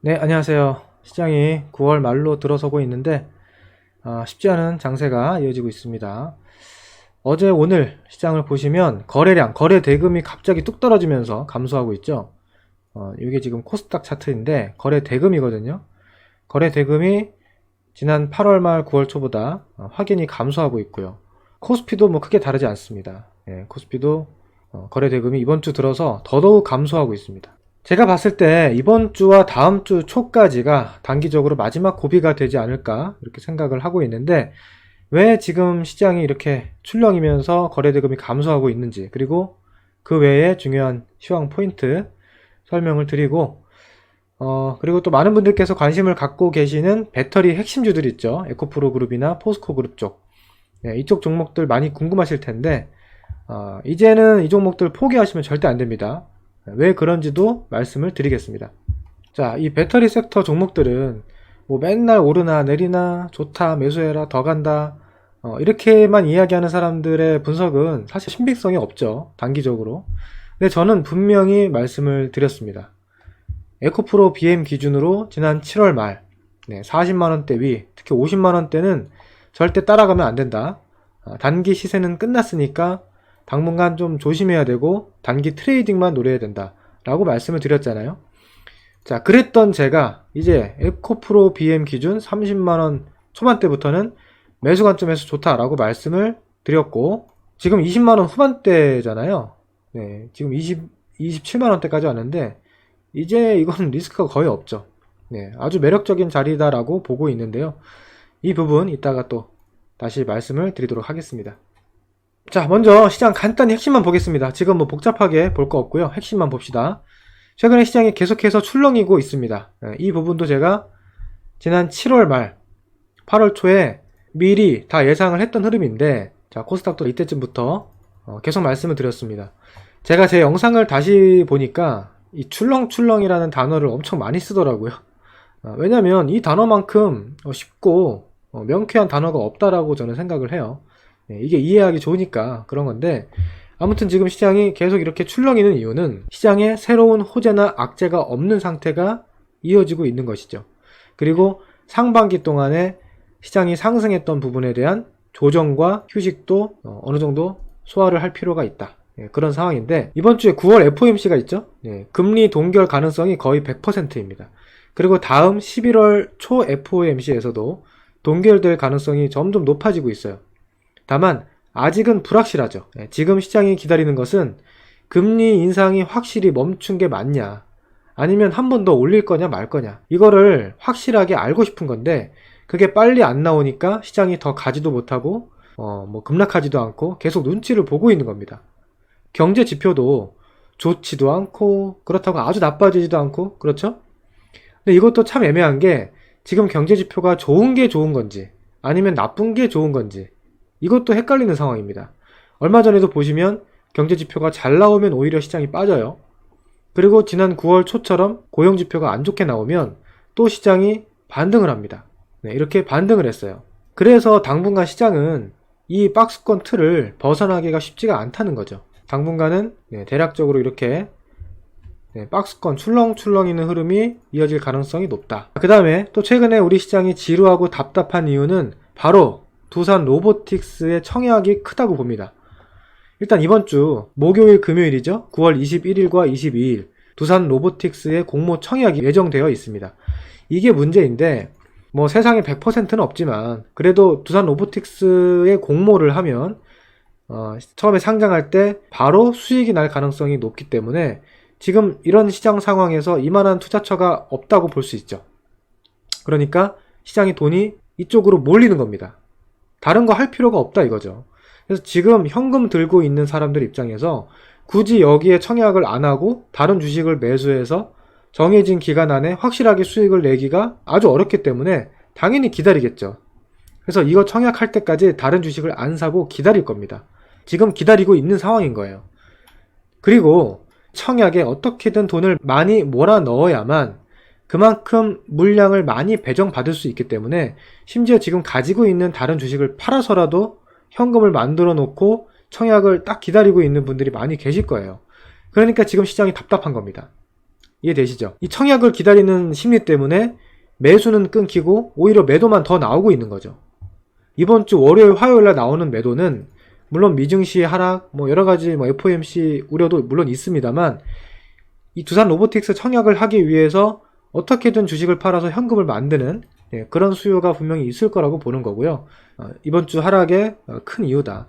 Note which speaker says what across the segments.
Speaker 1: 네, 안녕하세요. 시장이 9월 말로 들어서고 있는데 쉽지 않은 장세가 이어지고 있습니다. 어제 오늘 시장을 보시면 거래량, 거래 대금이 갑자기 뚝 떨어지면서 감소하고 있죠. 이게 지금 코스닥 차트인데 거래 대금이거든요. 거래 대금이 지난 8월 말 9월 초보다 확연히 감소하고 있고요. 코스피도 뭐 크게 다르지 않습니다. 코스피도 거래 대금이 이번 주 들어서 더더욱 감소하고 있습니다. 제가 봤을 때 이번 주와 다음 주 초까지가 단기적으로 마지막 고비가 되지 않을까 이렇게 생각을 하고 있는데, 왜 지금 시장이 이렇게 출렁이면서 거래대금이 감소하고 있는지, 그리고 그 외에 중요한 시황 포인트 설명을 드리고, 그리고 또 많은 분들께서 관심을 갖고 계시는 배터리 핵심주들 있죠. 에코프로 그룹이나 포스코 그룹 쪽. 이쪽 종목들 많이 궁금하실 텐데, 이제는 이 종목들 포기하시면 절대 안 됩니다. 왜 그런지도 말씀을 드리겠습니다. 자, 이 배터리 섹터 종목들은 뭐 맨날 오르나 내리나 좋다 매수해라 더 간다 이렇게만 이야기하는 사람들의 분석은 사실 신빙성이 없죠, 단기적으로. 근데 저는 분명히 말씀을 드렸습니다. 에코프로 BM 기준으로 지난 7월 말 40만원대 위, 특히 50만원대는 절대 따라가면 안 된다. 단기 시세는 끝났으니까 당분간 좀 조심해야 되고 단기 트레이딩만 노려야 된다 라고 말씀을 드렸잖아요. 자, 그랬던 제가 이제 에코프로 BM 기준 30만원 초반대부터는 매수 관점에서 좋다라고 말씀을 드렸고, 지금 20만원 후반대잖아요. 지금 27만원대까지 왔는데 이제 이건 리스크가 거의 없죠. 아주 매력적인 자리다라고 보고 있는데요. 이 부분 이따가 또 다시 말씀을 드리도록 하겠습니다. 자, 먼저 시장 간단히 핵심만 보겠습니다. 지금 뭐 복잡하게 볼 거 없고요. 핵심만 봅시다. 최근에 시장이 계속해서 출렁이고 있습니다. 이 부분도 제가 지난 7월 말 8월 초에 미리 다 예상을 했던 흐름인데, 자, 코스닥도 이때쯤부터 계속 말씀을 드렸습니다. 제가 제 영상을 다시 보니까 이 출렁출렁이라는 단어를 엄청 많이 쓰더라고요. 왜냐면 이 단어만큼 쉽고 명쾌한 단어가 없다라고 저는 생각을 해요. 이게 이해하기 좋으니까 그런 건데, 아무튼 지금 시장이 계속 이렇게 출렁이는 이유는 시장에 새로운 호재나 악재가 없는 상태가 이어지고 있는 것이죠. 그리고 상반기 동안에 시장이 상승했던 부분에 대한 조정과 휴식도 어느 정도 소화를 할 필요가 있다. 그런 상황인데, 이번 주에 9월 FOMC가 있죠. 금리 동결 가능성이 거의 100%입니다. 그리고 다음 11월 초 FOMC에서도 동결될 가능성이 점점 높아지고 있어요. 다만 아직은 불확실하죠. 지금 시장이 기다리는 것은 금리 인상이 확실히 멈춘 게 맞냐, 아니면 한 번 더 올릴 거냐 말 거냐, 이거를 확실하게 알고 싶은 건데, 그게 빨리 안 나오니까 시장이 더 가지도 못하고 뭐 급락하지도 않고 계속 눈치를 보고 있는 겁니다. 경제 지표도 좋지도 않고 그렇다고 아주 나빠지지도 않고, 그렇죠? 근데 이것도 참 애매한 게, 지금 경제 지표가 좋은 게 좋은 건지 아니면 나쁜 게 좋은 건지 이것도 헷갈리는 상황입니다. 얼마 전에도 보시면 경제지표가 잘 나오면 오히려 시장이 빠져요. 그리고 지난 9월 초처럼 고용지표가 안 좋게 나오면 또 시장이 반등을 합니다. 이렇게 반등을 했어요. 그래서 당분간 시장은 이 박스권 틀을 벗어나기가 쉽지가 않다는 거죠. 당분간은 대략적으로 이렇게 박스권 출렁출렁이는 흐름이 이어질 가능성이 높다. 그 다음에 또 최근에 우리 시장이 지루하고 답답한 이유는 바로 두산 로보틱스의 청약이 크다고 봅니다. 일단 이번 주 목요일 금요일이죠. 9월 21일과 22일 두산 로보틱스의 공모 청약이 예정되어 있습니다. 이게 문제인데, 뭐 세상에 100%는 없지만 그래도 두산 로보틱스의 공모를 하면 처음에 상장할 때 바로 수익이 날 가능성이 높기 때문에 지금 이런 시장 상황에서 이만한 투자처가 없다고 볼 수 있죠. 그러니까 시장의 돈이 이쪽으로 몰리는 겁니다. 다른 거 할 필요가 없다 이거죠. 그래서 지금 현금 들고 있는 사람들 입장에서 굳이 여기에 청약을 안 하고 다른 주식을 매수해서 정해진 기간 안에 확실하게 수익을 내기가 아주 어렵기 때문에 당연히 기다리겠죠. 그래서 이거 청약할 때까지 다른 주식을 안 사고 기다릴 겁니다. 지금 기다리고 있는 상황인 거예요. 그리고 청약에 어떻게든 돈을 많이 몰아 넣어야만 그만큼 물량을 많이 배정받을 수 있기 때문에, 심지어 지금 가지고 있는 다른 주식을 팔아서라도 현금을 만들어 놓고 청약을 딱 기다리고 있는 분들이 많이 계실 거예요. 그러니까 지금 시장이 답답한 겁니다. 이해되시죠? 이 청약을 기다리는 심리 때문에 매수는 끊기고 오히려 매도만 더 나오고 있는 거죠. 이번 주 월요일 화요일날 나오는 매도는 물론 미증시 하락 여러가지 FOMC 우려도 물론 있습니다만 이 두산 로보틱스 청약을 하기 위해서 어떻게든 주식을 팔아서 현금을 만드는 그런 수요가 분명히 있을 거라고 보는 거고요. 이번 주 하락의 큰 이유다.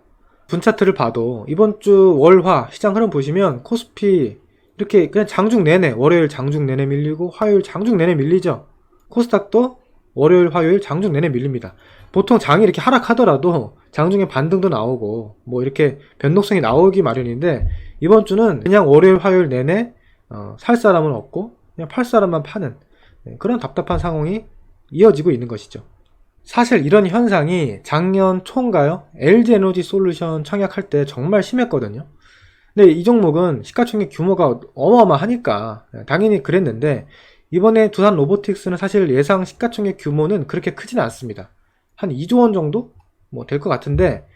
Speaker 1: 분차트를 봐도 이번 주 월화 시장 흐름 보시면 코스피 이렇게 그냥 장중 내내 월요일 장중 내내 밀리고 화요일 장중 내내 밀리죠. 코스닥도 월요일 화요일 장중 내내 밀립니다. 보통 장이 이렇게 하락하더라도 장중에 반등도 나오고 이렇게 변동성이 나오기 마련인데 이번 주는 그냥 월요일 화요일 내내 살 사람은 없고 그냥 팔 사람만 파는 그런 답답한 상황이 이어지고 있는 것이죠. 사실 이런 현상이 작년 초인가요? LG에너지 솔루션 청약할 때 정말 심했거든요. 근데 이 종목은 시가총액 규모가 어마어마하니까 당연히 그랬는데 이번에 두산 로보틱스는 사실 예상 시가총액 규모는 그렇게 크지는 않습니다. 한 2조 원 정도? 될 것 같은데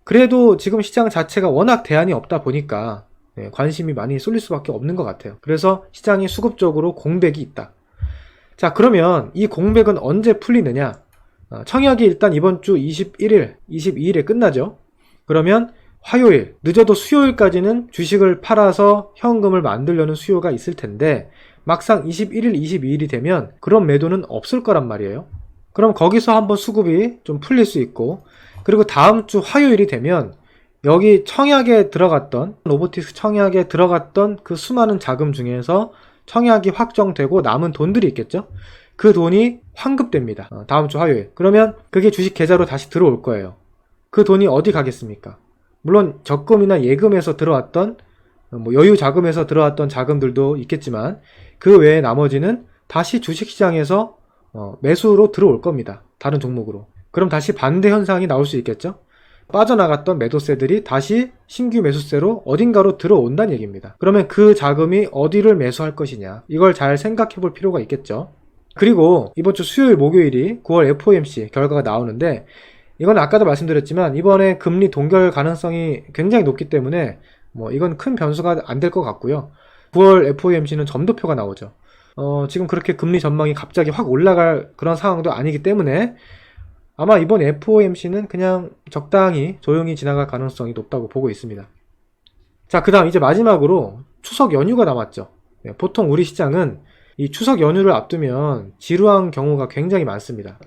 Speaker 1: 그래도 지금 시장 자체가 워낙 대안이 없다 보니까 관심이 많이 쏠릴 수밖에 없는 것 같아요. 그래서 시장이 수급적으로 공백이 있다. 자, 그러면 이 공백은 언제 풀리느냐? 청약이 일단 이번 주 21일, 22일에 끝나죠. 그러면 화요일, 늦어도 수요일까지는 주식을 팔아서 현금을 만들려는 수요가 있을 텐데 막상 21일, 22일이 되면 그런 매도는 없을 거란 말이에요. 그럼 거기서 한번 수급이 좀 풀릴 수 있고 그리고 다음 주 화요일이 되면 여기 청약에 들어갔던 로보틱스 청약에 들어갔던 그 수많은 자금 중에서 청약이 확정되고 남은 돈들이 있겠죠. 그 돈이 환급됩니다. 다음 주 화요일. 그러면 그게 주식 계좌로 다시 들어올 거예요. 그 돈이 어디 가겠습니까? 물론 적금이나 예금에서 들어왔던 여유 자금에서 들어왔던 자금들도 있겠지만 그 외에 나머지는 다시 주식시장에서 매수로 들어올 겁니다. 다른 종목으로. 그럼 다시 반대 현상이 나올 수 있겠죠? 빠져나갔던 매도세들이 다시 신규 매수세로 어딘가로 들어온다는 얘기입니다. 그러면 그 자금이 어디를 매수할 것이냐 이걸 잘 생각해 볼 필요가 있겠죠. 그리고 이번 주 수요일 목요일이 9월 FOMC 결과가 나오는데 이건 아까도 말씀드렸지만 이번에 금리 동결 가능성이 굉장히 높기 때문에 이건 큰 변수가 안 될 것 같고요. 9월 FOMC는 점도표가 나오죠. 지금 그렇게 금리 전망이 갑자기 확 올라갈 그런 상황도 아니기 때문에 아마 이번 FOMC는 그냥 적당히 조용히 지나갈 가능성이 높다고 보고 있습니다. 자, 그 다음 이제 마지막으로 추석 연휴가 남았죠. 보통 우리 시장은 이 추석 연휴를 앞두면 지루한 경우가 굉장히 많습니다.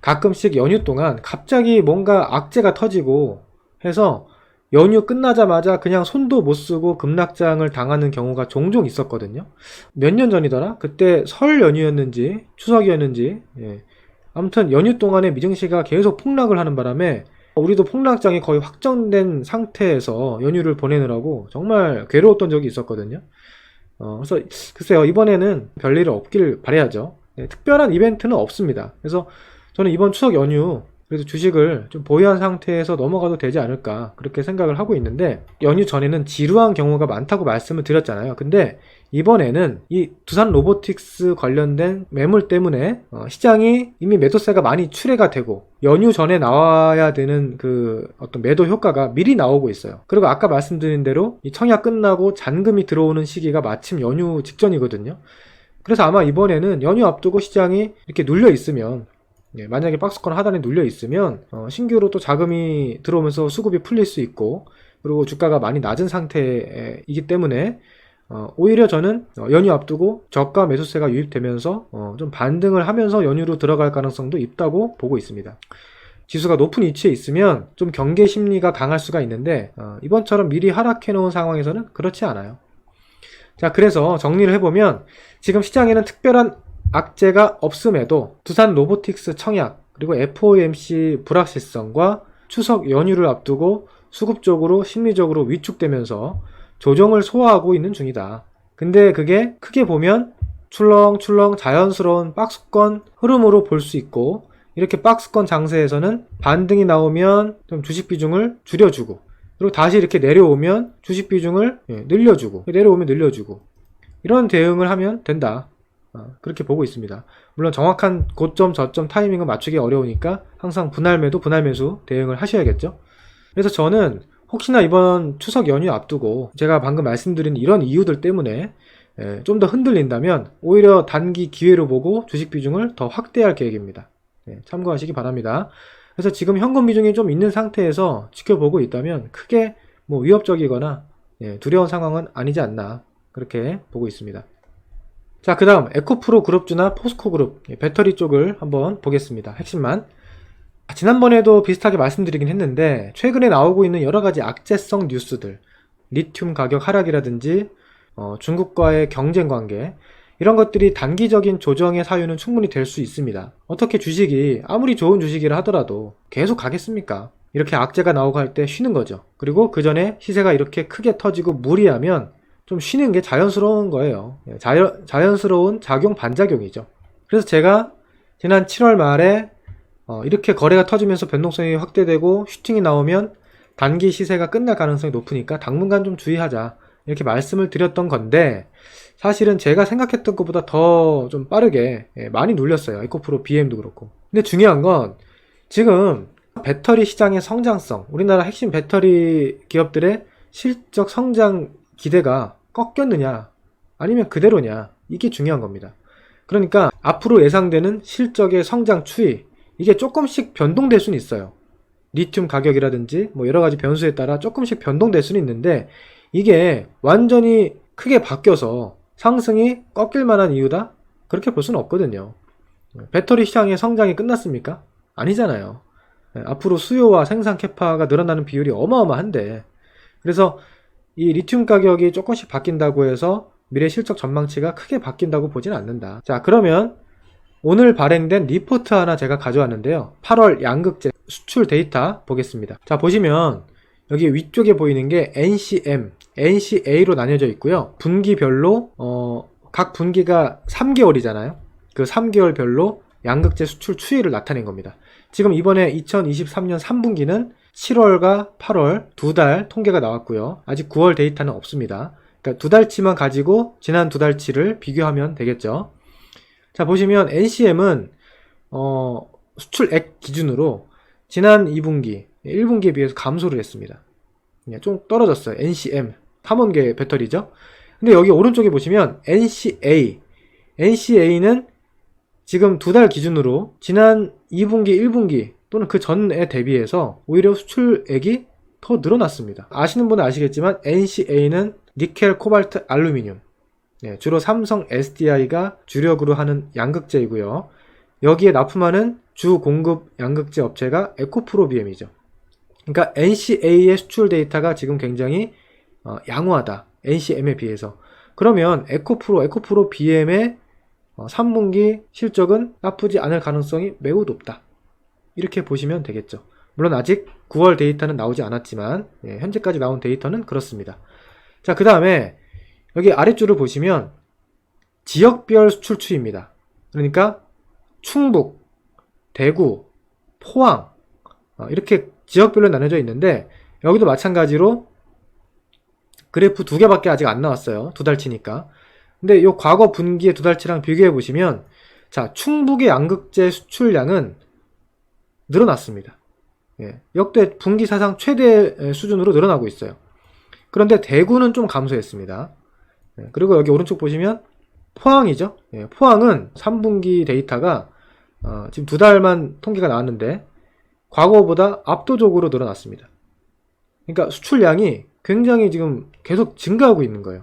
Speaker 1: 가끔씩 연휴 동안 갑자기 뭔가 악재가 터지고 해서 연휴 끝나자마자 그냥 손도 못 쓰고 급락장을 당하는 경우가 종종 있었거든요. 몇 년 전이더라? 그때 설 연휴였는지 추석이었는지 아무튼 연휴 동안에 미증시가 계속 폭락을 하는 바람에 우리도 폭락장이 거의 확정된 상태에서 연휴를 보내느라고 정말 괴로웠던 적이 있었거든요. 그래서 글쎄요, 이번에는 별일 없길 바라야죠. 특별한 이벤트는 없습니다. 그래서 저는 이번 추석 연휴 그래서 주식을 좀 보유한 상태에서 넘어가도 되지 않을까 그렇게 생각을 하고 있는데 연휴 전에는 지루한 경우가 많다고 말씀을 드렸잖아요. 근데 이번에는 이 두산 로보틱스 관련된 매물 때문에 시장이 이미 매도세가 많이 출회가 되고 연휴 전에 나와야 되는 그 어떤 매도 효과가 미리 나오고 있어요. 그리고 아까 말씀드린 대로 이 청약 끝나고 잔금이 들어오는 시기가 마침 연휴 직전이거든요. 그래서 아마 이번에는 연휴 앞두고 시장이 이렇게 눌려 있으면 만약에 박스권 하단에 눌려 있으면 신규로 또 자금이 들어오면서 수급이 풀릴 수 있고 그리고 주가가 많이 낮은 상태이기 때문에 오히려 저는 연휴 앞두고 저가 매수세가 유입되면서 좀 반등을 하면서 연휴로 들어갈 가능성도 있다고 보고 있습니다. 지수가 높은 위치에 있으면 좀 경계 심리가 강할 수가 있는데 이번처럼 미리 하락해 놓은 상황에서는 그렇지 않아요. 자, 그래서 정리를 해보면 지금 시장에는 특별한 악재가 없음에도 두산 로보틱스 청약 그리고 FOMC 불확실성과 추석 연휴를 앞두고 수급적으로 심리적으로 위축되면서 조정을 소화하고 있는 중이다. 근데 그게 크게 보면 출렁출렁 자연스러운 박스권 흐름으로 볼 수 있고 이렇게 박스권 장세에서는 반등이 나오면 좀 주식 비중을 줄여주고 그리고 다시 이렇게 내려오면 주식 비중을 늘려주고 내려오면 늘려주고 이런 대응을 하면 된다. 그렇게 보고 있습니다. 물론 정확한 고점 저점 타이밍을 맞추기 어려우니까 항상 분할 매도 분할 매수 대응을 하셔야겠죠. 그래서 저는 혹시나 이번 추석 연휴 앞두고 제가 방금 말씀드린 이런 이유들 때문에 좀 더 흔들린다면 오히려 단기 기회로 보고 주식 비중을 더 확대할 계획입니다. 참고하시기 바랍니다. 그래서 지금 현금 비중이 좀 있는 상태에서 지켜보고 있다면 크게 뭐 위협적이거나 두려운 상황은 아니지 않나 그렇게 보고 있습니다. 자, 그 다음 에코프로 그룹주나 포스코 그룹 배터리 쪽을 한번 보겠습니다. 핵심만. 지난번에도 비슷하게 말씀드리긴 했는데 최근에 나오고 있는 여러가지 악재성 뉴스들, 리튬 가격 하락이라든지 중국과의 경쟁 관계, 이런 것들이 단기적인 조정의 사유는 충분히 될 수 있습니다. 어떻게 주식이 아무리 좋은 주식이라 하더라도 계속 가겠습니까? 이렇게 악재가 나오고 할 때 쉬는 거죠. 그리고 그 전에 시세가 이렇게 크게 터지고 무리하면 좀 쉬는 게 자연스러운 거예요. 자연스러운 작용 반작용이죠. 그래서 제가 지난 7월 말에 이렇게 거래가 터지면서 변동성이 확대되고 슈팅이 나오면 단기 시세가 끝날 가능성이 높으니까 당분간 좀 주의하자 이렇게 말씀을 드렸던 건데, 사실은 제가 생각했던 것보다 더 좀 빠르게 많이 눌렸어요. 에코프로 BM도 그렇고. 근데 중요한 건 지금 배터리 시장의 성장성, 우리나라 핵심 배터리 기업들의 실적 성장 기대가 꺾였느냐 아니면 그대로냐, 이게 중요한 겁니다. 그러니까 앞으로 예상되는 실적의 성장 추이, 이게 조금씩 변동될 수는 있어요. 리튬 가격이라든지 뭐 여러가지 변수에 따라 조금씩 변동될 수는 있는데, 이게 완전히 크게 바뀌어서 상승이 꺾일 만한 이유다? 그렇게 볼 수는 없거든요. 배터리 시장의 성장이 끝났습니까? 아니잖아요. 앞으로 수요와 생산 캐파가 늘어나는 비율이 어마어마한데, 그래서 이 리튬 가격이 조금씩 바뀐다고 해서 미래 실적 전망치가 크게 바뀐다고 보진 않는다. 자, 그러면 오늘 발행된 리포트 하나 제가 가져왔는데요. 8월 양극재 수출 데이터 보겠습니다. 자, 보시면 여기 위쪽에 보이는 게 NCM, NCA로 나뉘어져 있고요. 분기별로 각 분기가 3개월이잖아요. 그 3개월별로 양극재 수출 추이를 나타낸 겁니다. 지금 이번에 2023년 3분기는 7월과 8월 두 달 통계가 나왔고요. 아직 9월 데이터는 없습니다. 그러니까 두 달치만 가지고 지난 두 달치를 비교하면 되겠죠. 자, 보시면 NCM은 수출액 기준으로 지난 2분기, 1분기에 비해서 감소를 했습니다. 좀 떨어졌어요. NCM, 탐험계 배터리죠. 근데 여기 오른쪽에 보시면 NCA는 지금 두 달 기준으로 지난 2분기, 1분기 또는 그 전에 대비해서 오히려 수출액이 더 늘어났습니다. 아시는 분은 아시겠지만 NCA는 니켈, 코발트, 알루미늄, 주로 삼성 SDI가 주력으로 하는 양극재이고요. 여기에 납품하는 주 공급 양극재 업체가 에코프로 BM이죠. 그러니까 NCA의 수출 데이터가 지금 굉장히 양호하다. NCM에 비해서. 그러면 에코프로 BM의 3분기 실적은 나쁘지 않을 가능성이 매우 높다. 이렇게 보시면 되겠죠. 물론 아직 9월 데이터는 나오지 않았지만 현재까지 나온 데이터는 그렇습니다. 자, 그 다음에 여기 아랫줄을 보시면 지역별 수출 추이입니다. 그러니까 충북, 대구, 포항 이렇게 지역별로 나눠져 있는데, 여기도 마찬가지로 그래프 두 개밖에 아직 안 나왔어요. 두 달치니까. 근데 이 과거 분기의 두 달치랑 비교해 보시면, 자, 충북의 양극재 수출량은 늘어났습니다. 역대 분기 사상 최대 수준으로 늘어나고 있어요. 그런데 대구는 좀 감소했습니다. 그리고 여기 오른쪽 보시면 포항이죠. 포항은 3분기 데이터가 지금 두 달만 통계가 나왔는데 과거보다 압도적으로 늘어났습니다. 그러니까 수출량이 굉장히 지금 계속 증가하고 있는 거예요.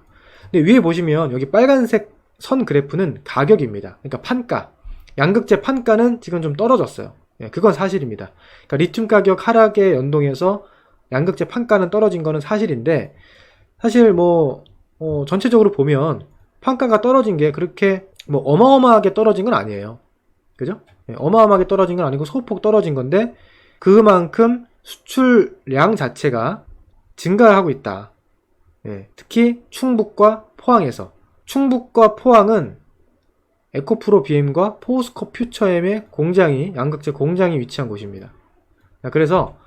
Speaker 1: 근데 위에 보시면 여기 빨간색 선 그래프는 가격입니다. 그러니까 판가. 양극재 판가는 지금 좀 떨어졌어요. 그건 사실입니다. 그러니까 리튬 가격 하락에 연동해서 양극재 판가는 떨어진 거는 사실인데, 사실 전체적으로 보면 판가가 떨어진 게 그렇게 어마어마하게 떨어진 건 아니에요. 그죠? 어마어마하게 떨어진 건 아니고 소폭 떨어진 건데, 그만큼 수출량 자체가 증가하고 있다. 특히 충북과 포항에서. 충북과 포항은 에코프로 BM과 포스코 퓨처엠의 공장이, 양극재 공장이 위치한 곳입니다. 그래서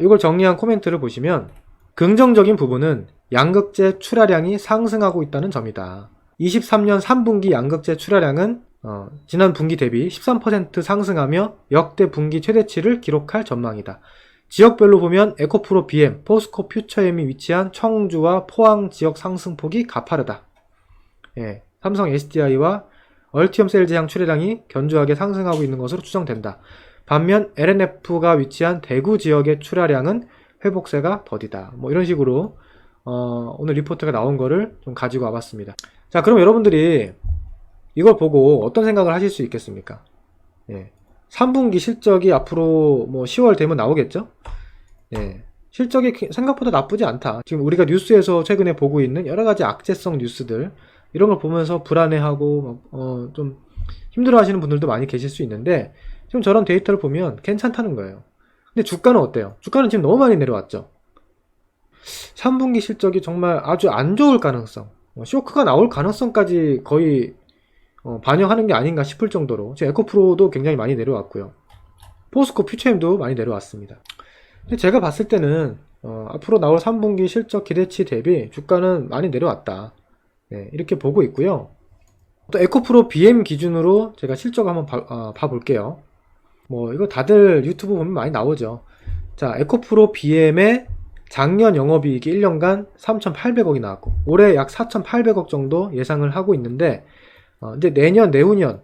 Speaker 1: 이걸 정리한 코멘트를 보시면 긍정적인 부분은 양극재 출하량이 상승하고 있다는 점이다. 23년 3분기 양극재 출하량은 지난 분기 대비 13% 상승하며 역대 분기 최대치를 기록할 전망이다. 지역별로 보면 에코프로 BM, 포스코 퓨처엠이 위치한 청주와 포항 지역 상승폭이 가파르다. 삼성 SDI와 얼티엄 셀 제향 출하량이 견조하게 상승하고 있는 것으로 추정된다. 반면 LNF가 위치한 대구 지역의 출하량은 회복세가 더디다. 뭐 이런 식으로 오늘 리포트가 나온 거를 좀 가지고 와봤습니다. 자, 그럼 여러분들이 이걸 보고 어떤 생각을 하실 수 있겠습니까? 3분기 실적이 앞으로 뭐 10월 되면 나오겠죠? 실적이 생각보다 나쁘지 않다. 지금 우리가 뉴스에서 최근에 보고 있는 여러 가지 악재성 뉴스들, 이런 걸 보면서 불안해하고 좀 힘들어하시는 분들도 많이 계실 수 있는데, 지금 저런 데이터를 보면 괜찮다는 거예요. 근데 주가는 어때요? 주가는 지금 너무 많이 내려왔죠. 3분기 실적이 정말 아주 안 좋을 가능성, 쇼크가 나올 가능성까지 거의 반영하는 게 아닌가 싶을 정도로, 지금 에코프로도 굉장히 많이 내려왔고요. 포스코 퓨처엠도 많이 내려왔습니다. 근데 제가 봤을 때는 앞으로 나올 3분기 실적 기대치 대비 주가는 많이 내려왔다. 이렇게 보고 있고요. 또 에코프로 BM 기준으로 제가 실적을 한번 봐볼게요. 뭐 이거 다들 유튜브 보면 많이 나오죠. 자, 에코프로 BM의 작년 영업이익이 1년간 3,800억이 나왔고, 올해 약 4,800억 정도 예상을 하고 있는데, 이제 내년, 내후년,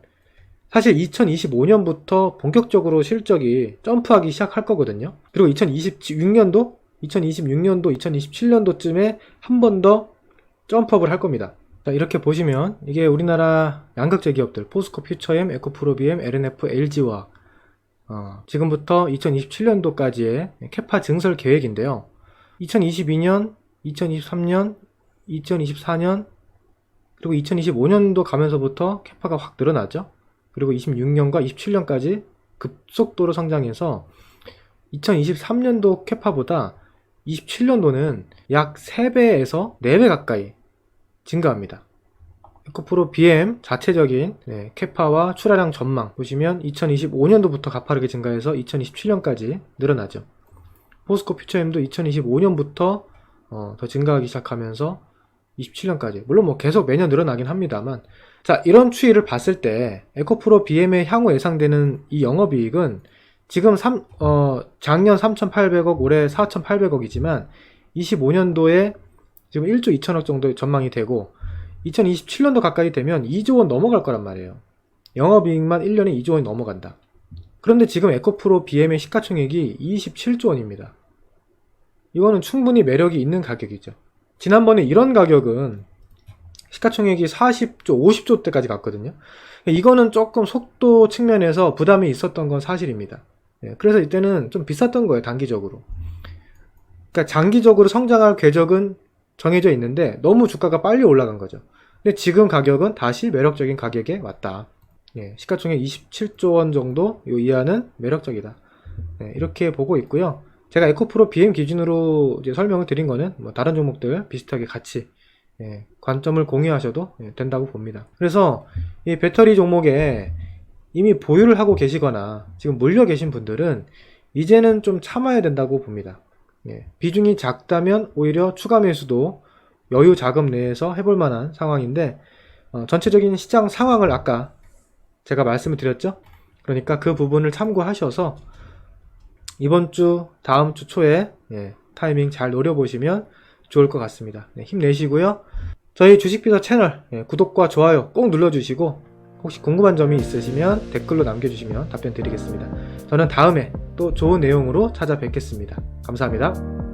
Speaker 1: 사실 2025년부터 본격적으로 실적이 점프하기 시작할 거거든요. 그리고 2026년도, 2027년도쯤에 한 번 더 점프업을 할 겁니다. 자, 이렇게 보시면 이게 우리나라 양극재 기업들, 포스코 퓨처엠, 에코프로 BM, LNF, LG화학, 지금부터 2027년도까지의 캐파 증설 계획인데요. 2022년, 2023년, 2024년, 그리고 2025년도 가면서부터 캐파가 확 늘어나죠. 그리고 26년과 27년까지 급속도로 성장해서 2023년도 캐파보다 27년도는 약 3배에서 4배 가까이 증가합니다. 에코프로 BM 자체적인 캐파와 출하량 전망 보시면 2025년도부터 가파르게 증가해서 2027년까지 늘어나죠. 포스코 퓨처엠도 2025년부터 더 증가하기 시작하면서 27년까지, 물론 뭐 계속 매년 늘어나긴 합니다만, 자, 이런 추이를 봤을 때 에코프로 BM의 향후 예상되는 이 영업이익은 지금 작년 3,800억, 올해 4,800억이지만 25년도에 지금 1조 2천억 정도 전망이 되고, 2027년도 가까이 되면 2조 원 넘어갈 거란 말이에요. 영업이익만 1년에 2조 원이 넘어간다. 그런데 지금 에코프로 BM의 시가총액이 27조 원입니다. 이거는 충분히 매력이 있는 가격이죠. 지난번에 이런 가격은 시가총액이 40조, 50조 대까지 갔거든요. 이거는 조금 속도 측면에서 부담이 있었던 건 사실입니다. 그래서 이때는 좀 비쌌던 거예요, 단기적으로. 그러니까 장기적으로 성장할 궤적은 정해져 있는데 너무 주가가 빨리 올라간 거죠. 근데 지금 가격은 다시 매력적인 가격에 왔다. 시가총액 27조 원 정도 요 이하는 매력적이다. 이렇게 보고 있고요. 제가 에코프로 BM 기준으로 이제 설명을 드린 거는 뭐 다른 종목들 비슷하게 같이 관점을 공유하셔도 된다고 봅니다. 그래서 이 배터리 종목에 이미 보유를 하고 계시거나 지금 물려 계신 분들은 이제는 좀 참아야 된다고 봅니다. 비중이 작다면 오히려 추가 매수도 여유 자금 내에서 해볼 만한 상황인데, 전체적인 시장 상황을 아까 제가 말씀을 드렸죠. 그러니까 그 부분을 참고하셔서 이번 주, 다음 주 초에 타이밍 잘 노려보시면 좋을 것 같습니다. 힘내시고요. 저희 주식비서 채널 구독과 좋아요 꼭 눌러주시고, 혹시 궁금한 점이 있으시면 댓글로 남겨주시면 답변 드리겠습니다. 저는 다음에 또 좋은 내용으로 찾아뵙겠습니다. 감사합니다.